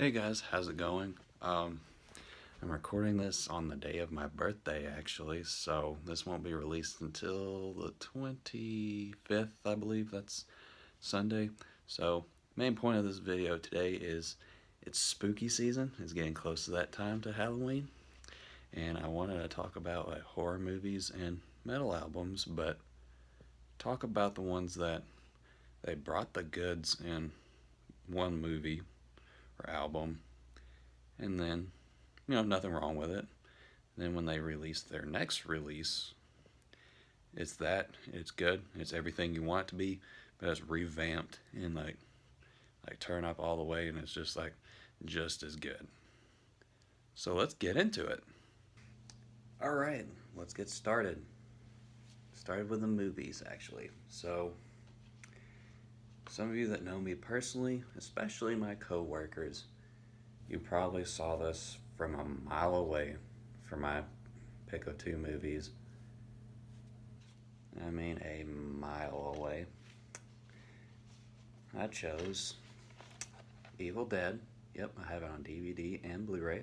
Hey guys, how's it going? I'm recording this on the day of my birthday actually, so this won't be released until the 25th, I believe that's Sunday. So, main point of this video today is it's spooky season. It's getting close to that time to Halloween, and I wanted to talk about horror movies and metal albums, but talk about the ones that they brought the goods in one movie or album, and then nothing wrong with it. Then when they release their next release, it's good, it's everything you want it to be, but it's revamped and like turn up all the way, and it's just like just as good. So let's get into it. All right, let's get started. Started with the movies actually. So some of you that know me personally, especially my co-workers, you probably saw this from a mile away for my pick of two movies. I mean, a mile away. I chose Evil Dead. Yep, I have it on DVD and Blu-ray.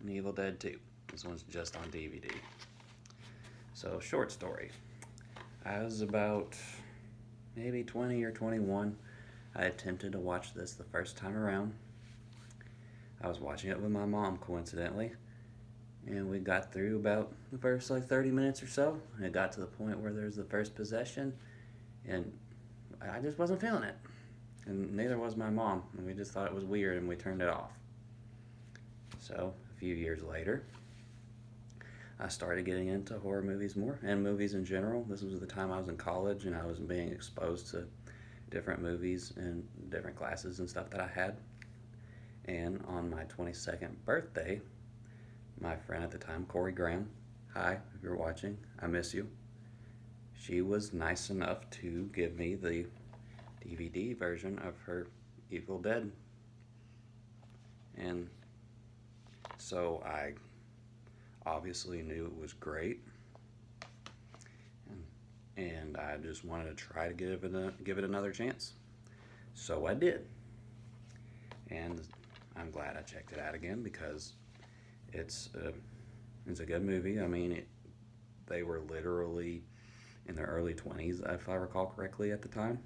And Evil Dead 2. This one's just on DVD. So, short story. I was about maybe 20 or 21. I attempted to watch this the first time around. I was watching it with my mom, coincidentally, and we got through about the first 30 minutes or so, and it got to the point where there's the first possession, and I just wasn't feeling it, and neither was my mom, and we just thought it was weird, and we turned it off. So, a few years later, I started getting into horror movies more, and movies in general. This was the time I was in college, and I was being exposed to different movies and different classes and stuff that I had. And on my 22nd birthday, my friend at the time, Corey Graham, hi, if you're watching, I miss you. She was nice enough to give me the DVD version of her Evil Dead. And so I obviously knew it was great. And I just wanted to try to give it another chance. So I did. And I'm glad I checked it out again because it's a good movie. I mean, they were literally in their early 20s, if I recall correctly, at the time.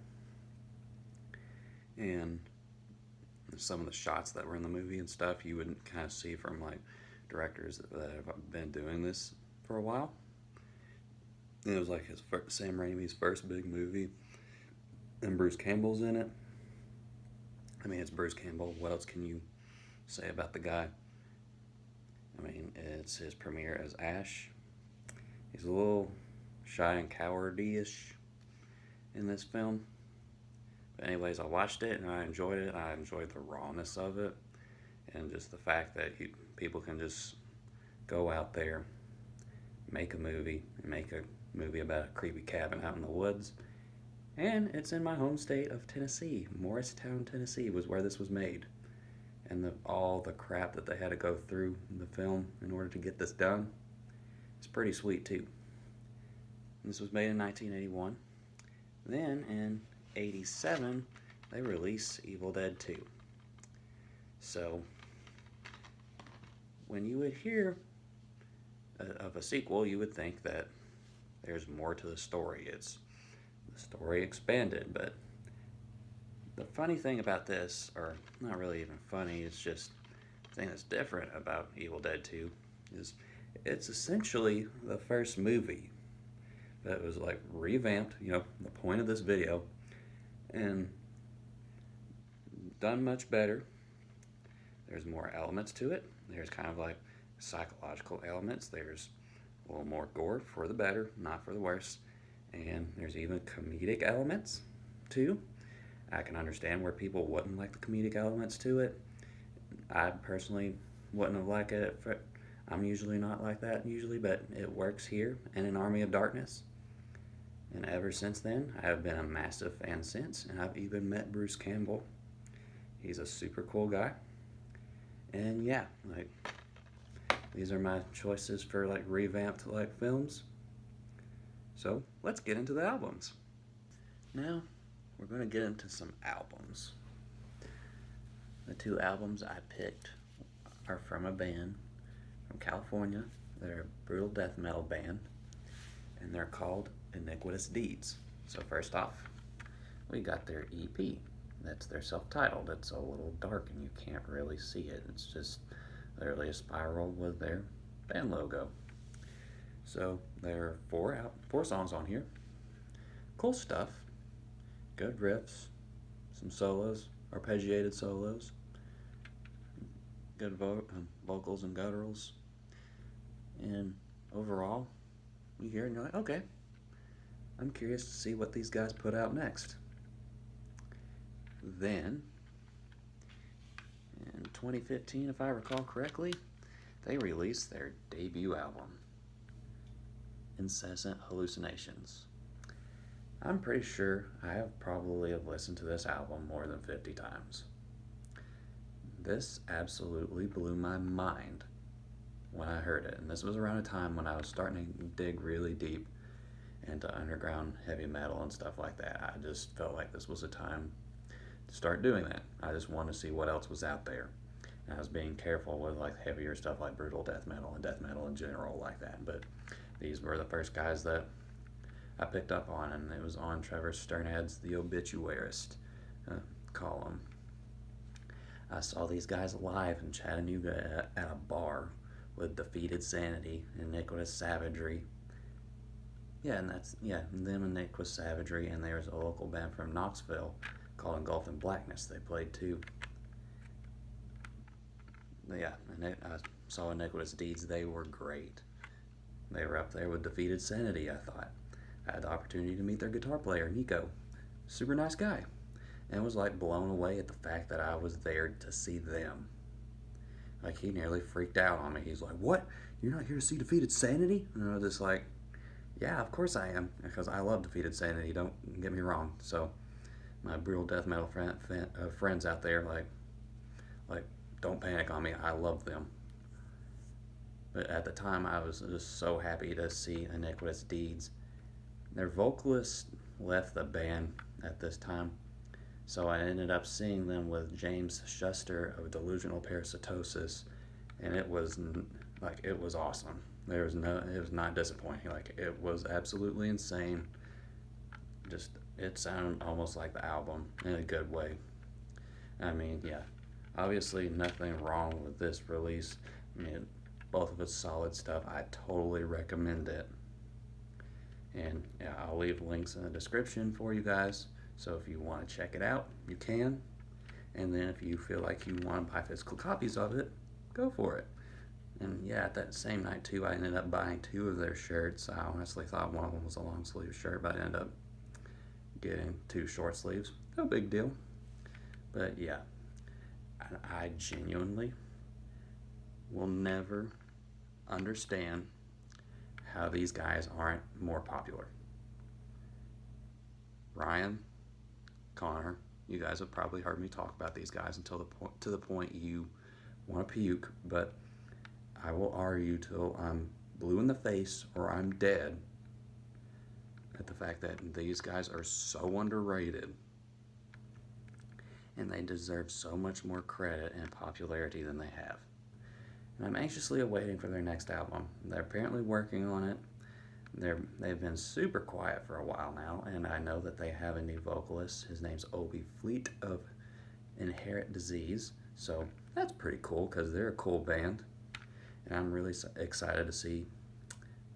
And some of the shots that were in the movie and stuff, you would kind of see from directors that have been doing this for a while. And it was Sam Raimi's first big movie, and Bruce Campbell's in it. I mean, it's Bruce Campbell. What else can you say about the guy? I mean, it's his premiere as Ash. He's a little shy and cowardly-ish in this film. But anyways, I watched it and I enjoyed it. I enjoyed the rawness of it, and just the fact that people can just go out there, make a movie about a creepy cabin out in the woods. And it's in my home state of Tennessee. Morristown, Tennessee was where this was made. And all the crap that they had to go through in the film in order to get this done, it's pretty sweet too. This was made in 1981. Then in 87, they released Evil Dead 2. So, when you would hear of a sequel, you would think that there's more to the story. It's the story expanded, but the funny thing about this, or not really even funny, it's just the thing that's different about Evil Dead 2 is it's essentially the first movie that was revamped, the point of this video, and done much better. There's more elements to it. There's kind of psychological elements. There's a little more gore for the better, not for the worse. And there's even comedic elements too. I can understand where people wouldn't like the comedic elements to it. I personally wouldn't have liked it. I'm usually not like that but it works here and in Army of Darkness. And ever since then, I have been a massive fan since, and I've even met Bruce Campbell. He's a super cool guy. And yeah, these are my choices for revamped films. So let's get into the albums. Now we're going to get into some albums. The two albums I picked are from a band from California. They're a brutal death metal band, and they're called Iniquitous Deeds. So first off, we got their EP. That's their self-titled. It's a little dark and you can't really see it. It's just literally a spiral with their band logo. So there are four songs on here. Cool stuff. Good riffs. Some solos, arpeggiated solos. Good vocals and gutturals. And overall, you hear it and you're like, okay, I'm curious to see what these guys put out next. Then, in 2015, if I recall correctly, they released their debut album, Incessant Hallucinations. I'm pretty sure I have probably listened to this album more than 50 times. This absolutely blew my mind when I heard it, and this was around a time when I was starting to dig really deep into underground heavy metal and stuff like that. I just felt like this was a time to start doing that. I just wanted to see what else was out there. And I was being careful with like heavier stuff like brutal death metal and death metal in general like that. But these were the first guys that I picked up on, and it was on Trevor Sternad's The Obituarist column. I saw these guys live in Chattanooga at a bar with Defeated Sanity and Iniquitous Savagery. Them and Iniquitous Savagery, and there was a local band from Knoxville called Engulfing Blackness. They played too. Yeah, and I saw Iniquitous Deeds. They were great. They were up there with Defeated Sanity, I thought. I had the opportunity to meet their guitar player, Nico. Super nice guy. And was like blown away at the fact that I was there to see them. Like, he nearly freaked out on me. He's like, "What? You're not here to see Defeated Sanity?" And I was just like, "Yeah, of course I am, because I love Defeated Sanity, don't get me wrong." So my brutal death metal friends out there, like, don't panic on me. I love them. But at the time, I was just so happy to see Iniquitous Deeds. Their vocalist left the band at this time, so I ended up seeing them with James Shuster of Delusional Parasitosis, and it was awesome. It was not disappointing. Like, it was absolutely insane. Just, it sounded almost like the album in a good way. I mean, yeah, obviously nothing wrong with this release. I mean, both of it's solid stuff. I totally recommend it. And yeah, I'll leave links in the description for you guys. So if you want to check it out, you can. And then if you feel like you want to buy physical copies of it, go for it. And yeah, at that same night too, I ended up buying 2 of their shirts. I honestly thought one of them was a long sleeve shirt, but I ended up getting 2 short sleeves. No big deal. But yeah, I genuinely will never understand how these guys aren't more popular. Ryan, Connor, you guys have probably heard me talk about these guys to the point you want to puke, but I will argue till I'm blue in the face or I'm dead at the fact that these guys are so underrated, and they deserve so much more credit and popularity than they have. And I'm anxiously awaiting for their next album. They're apparently working on it. They've been super quiet for a while now, and I know that they have a new vocalist. His name's Obi Fleet of Inherent Disease, so that's pretty cool because they're a cool band, and I'm really excited to see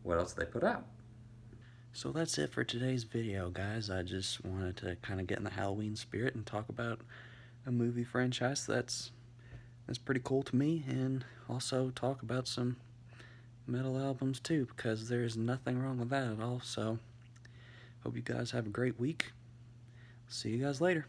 what else they put out. So that's it for today's video, guys. I just wanted to kind of get in the Halloween spirit and talk about a movie franchise that's pretty cool to me, and also talk about some metal albums too, because there's nothing wrong with that at all. So hope you guys have a great week. See you guys later.